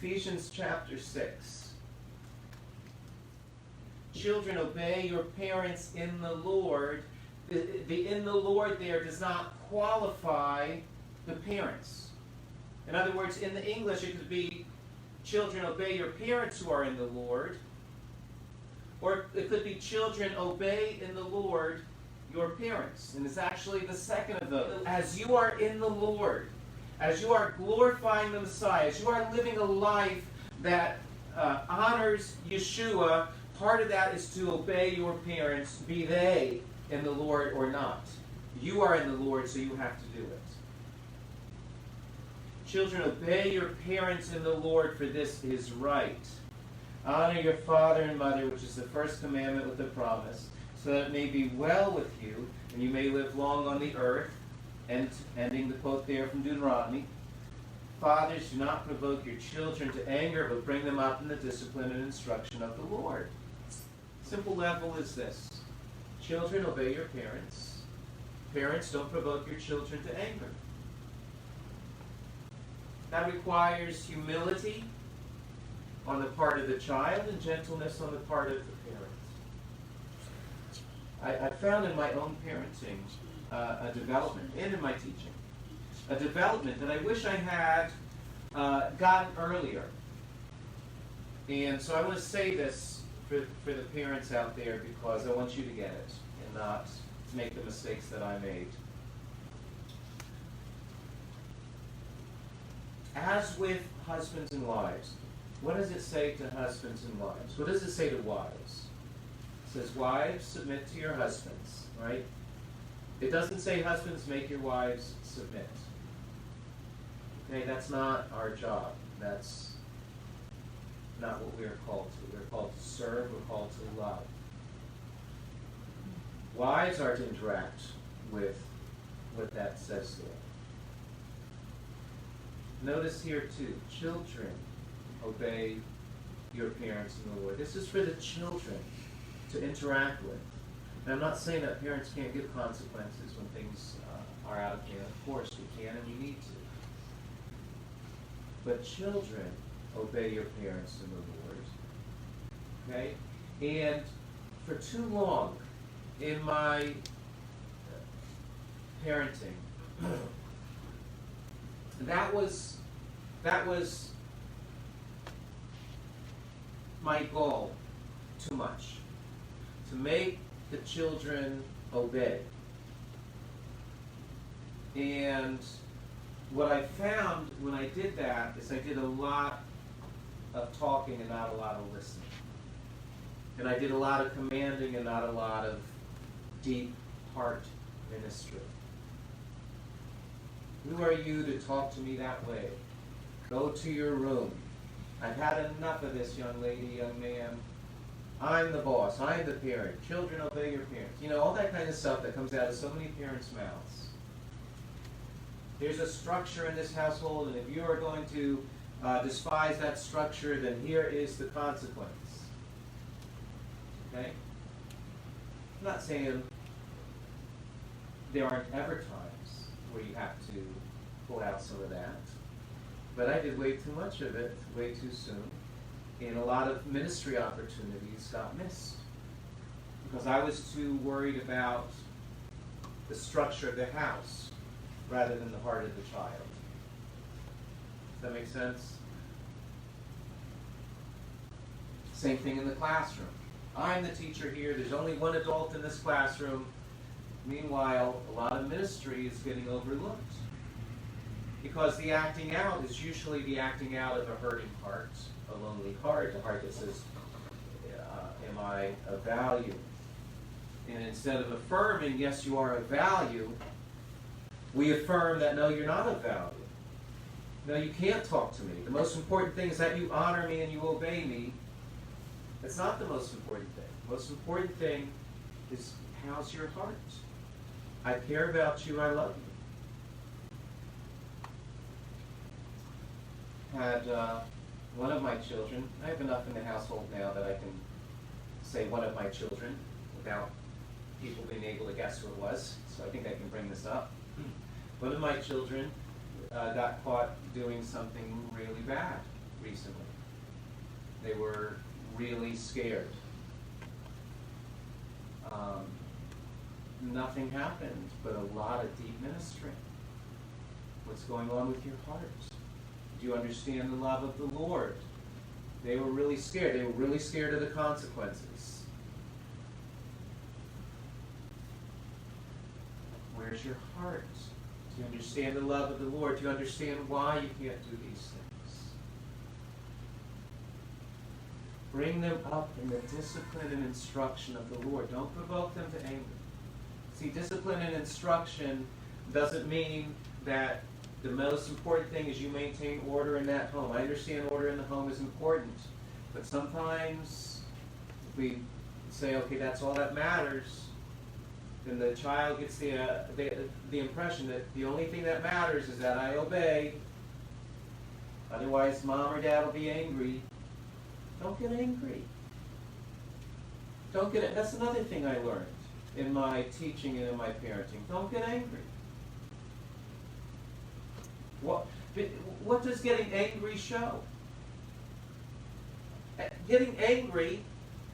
Ephesians chapter 6. Children, obey your parents in the Lord. The in the Lord there does not qualify the parents. In other words, in the English it could be, children, obey your parents who are in the Lord. Or it could be, children, obey in the Lord your parents. And it's actually the second of those. As you are in the Lord, as you are glorifying the Messiah, as you are living a life that honors Yeshua, part of that is to obey your parents, be they in the Lord or not. You are in the Lord, so you have to do it. Children, obey your parents in the Lord, for this is right. Honor your father and mother, which is the first commandment with the promise, so that it may be well with you, and you may live long on the earth. And ending the quote there from Deuteronomy. Fathers, do not provoke your children to anger, but bring them up in the discipline and instruction of the Lord. Simple level is this. Children, obey your parents. Parents, don't provoke your children to anger. That requires humility on the part of the child and gentleness on the part of the parents. I found in my own parenting a development, and in my teaching, a development that I wish I had gotten earlier. And so I want to say this for the parents out there, because I want you to get it and not make the mistakes that I made. As with husbands and wives, what does it say to husbands and wives? What does it say to wives? It says, wives, submit to your husbands, right? It doesn't say, husbands, make your wives submit. Okay, that's not our job. That's not what we are called to. We're called to serve. We're called to love. Wives are to interact with what that says there. Notice here too, children, obey your parents in the Lord. This is for the children to interact with. And I'm not saying that parents can't give consequences when things are out of hand. Of course we can and we need to. But children, obey your parents in the Lord. Okay? And for too long in my parenting, that was my goal too much. To make the children obey. And what I found when I did that is I did a lot of talking and not a lot of listening. And I did a lot of commanding and not a lot of deep heart ministry. Who are you to talk to me that way? Go to your room. I've had enough of this, young lady, young man. I'm the boss. I'm the parent. Children, obey your parents. You know, all that kind of stuff that comes out of so many parents' mouths. There's a structure in this household, and if you are going to despise that structure, then here is the consequence. Okay? I'm not saying there aren't ever times where you have to pull out some of that. But I did way too much of it way too soon. And a lot of ministry opportunities got missed. Because I was too worried about the structure of the house rather than the heart of the child. Does that make sense? Same thing in the classroom. I'm the teacher here. There's only one adult in this classroom. Meanwhile, a lot of ministry is getting overlooked. Because the acting out is usually the acting out of a hurting heart, a lonely heart, a heart that says, am I of value? And instead of affirming, yes, you are of value, we affirm that, no, you're not of value. No, you can't talk to me. The most important thing is that you honor me and you obey me. That's not the most important thing. The most important thing is, how's your heart? I care about you, I love you. Had one of my children, I have enough in the household now that I can say one of my children without people being able to guess who it was, so I think I can bring this up. One of my children got caught doing something really bad. recently. They were really scared. Nothing happened but a lot of deep ministry. What's going on with your heart? Do you understand the love of the Lord? They were really scared. They were really scared of the consequences. Where's your heart? Do you understand the love of the Lord? Do you understand why you can't do these things? Bring them up in the discipline and instruction of the Lord. Don't provoke them to anger. See, discipline and instruction doesn't mean that the most important thing is you maintain order in that home. I understand order in the home is important, but sometimes if we say, okay, that's all that matters, then the child gets the impression that the only thing that matters is that I obey. Otherwise, mom or dad will be angry. Don't get angry. Don't get. That's another thing I learned in my teaching and in my parenting. Don't get angry. What does getting angry show? Getting angry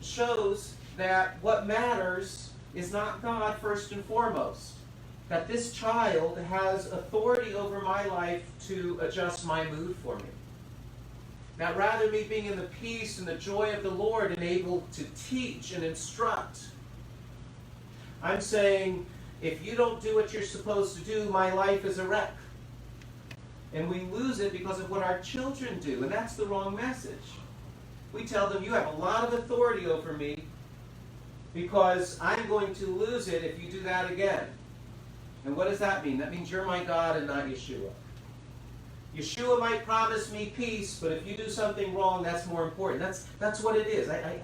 shows that what matters is not God first and foremost. That this child has authority over my life to adjust my mood for me. Now, rather me being in the peace and the joy of the Lord and able to teach and instruct, I'm saying, if you don't do what you're supposed to do, my life is a wreck. And we lose it because of what our children do, and that's the wrong message. We tell them, you have a lot of authority over me because I'm going to lose it if you do that again. And what does that mean? That means you're my God and not Yeshua. Yeshua might promise me peace, but if you do something wrong, that's more important. That's what it is. I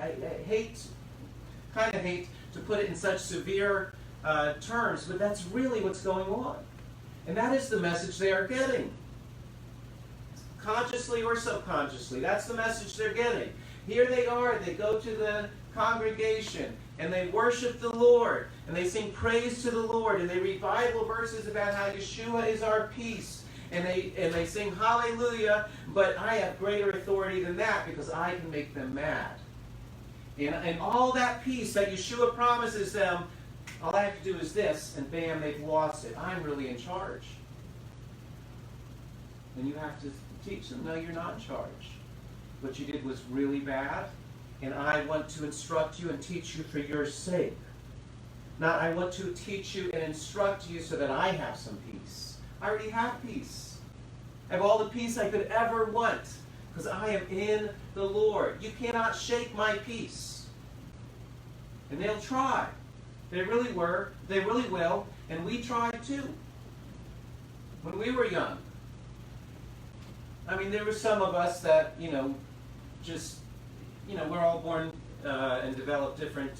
kind of hate to put it in such severe terms, but that's really what's going on. And that is the message they are getting. Consciously or subconsciously, that's the message they're getting. Here they are, they go to the congregation, and they worship the Lord, and they sing praise to the Lord, and they read Bible verses about how Yeshua is our peace, and they sing hallelujah, but I have greater authority than that because I can make them mad. And all that peace that Yeshua promises them, all I have to do is this, and bam, they've lost it. I'm really in charge. And you have to teach them, no, you're not in charge. What you did was really bad, and I want to instruct you and teach you for your sake. Not I want to teach you and instruct you so that I have some peace. I already have peace. I have all the peace I could ever want because I am in the Lord. You cannot shake my peace. And they'll try. They really will, and we tried too. When we were young. I mean, there were some of us that, we're all born and develop different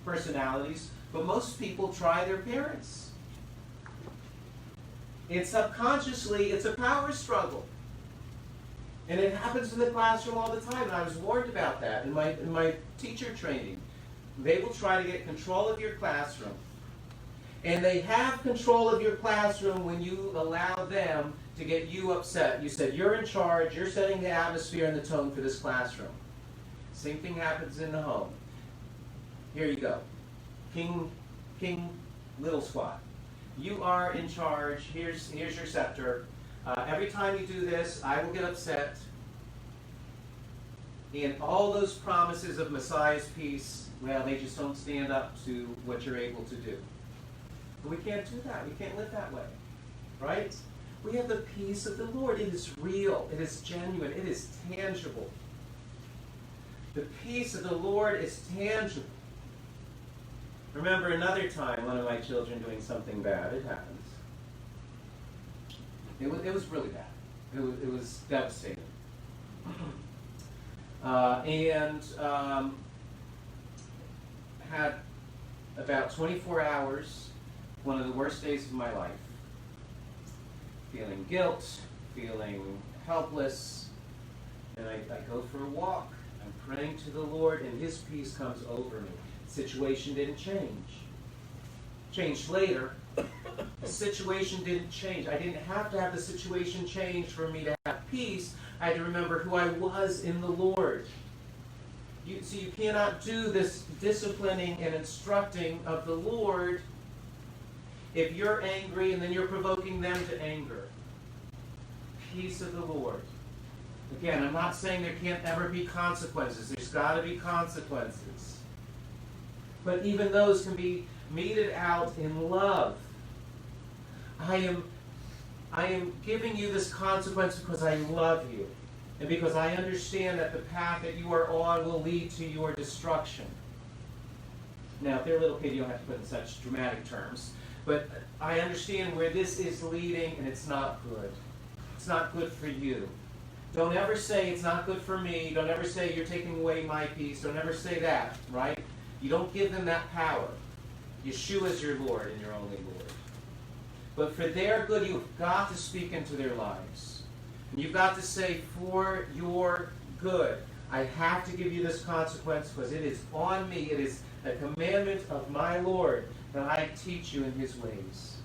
personalities, but most people try their parents. It's subconsciously, it's a power struggle. And it happens in the classroom all the time, and I was warned about that in my teacher training. They will try to get control of your classroom. And they have control of your classroom when you allow them to get you upset. You said, you're in charge, you're setting the atmosphere and the tone for this classroom. Same thing happens in the home. Here you go. King Little Squat. You are in charge. Here's your scepter. Every time you do this, I will get upset. And all those promises of Messiah's peace, well, they just don't stand up to what you're able to do. But we can't do that. We can't live that way. Right? We have the peace of the Lord. It is real. It is genuine. It is tangible. The peace of the Lord is tangible. Remember another time, one of my children doing something bad. It happens. It was really bad. It was devastating. Had about 24 hours, one of the worst days of my life. Feeling guilt, feeling helpless, and I go for a walk. I'm praying to the Lord, and His peace comes over me. The situation didn't change. Changed later. The situation didn't change. I didn't have to have the situation change for me to have peace, I had to remember who I was in the Lord. So you cannot do this disciplining and instructing of the Lord if you're angry and then you're provoking them to anger. Peace of the Lord. Again, I'm not saying there can't ever be consequences. There's got to be consequences. But even those can be meted out in love. I am giving you this consequence because I love you. And because I understand that the path that you are on will lead to your destruction. Now, if they're a little kid, you don't have to put in such dramatic terms. But I understand where this is leading, and it's not good. It's not good for you. Don't ever say it's not good for me. Don't ever say you're taking away my peace. Don't ever say that, right? You don't give them that power. Yeshua is your Lord and your only Lord. But for their good, you've got to speak into their lives. And you've got to say, for your good, I have to give you this consequence because it is on me. It is a commandment of my Lord that I teach you in his ways.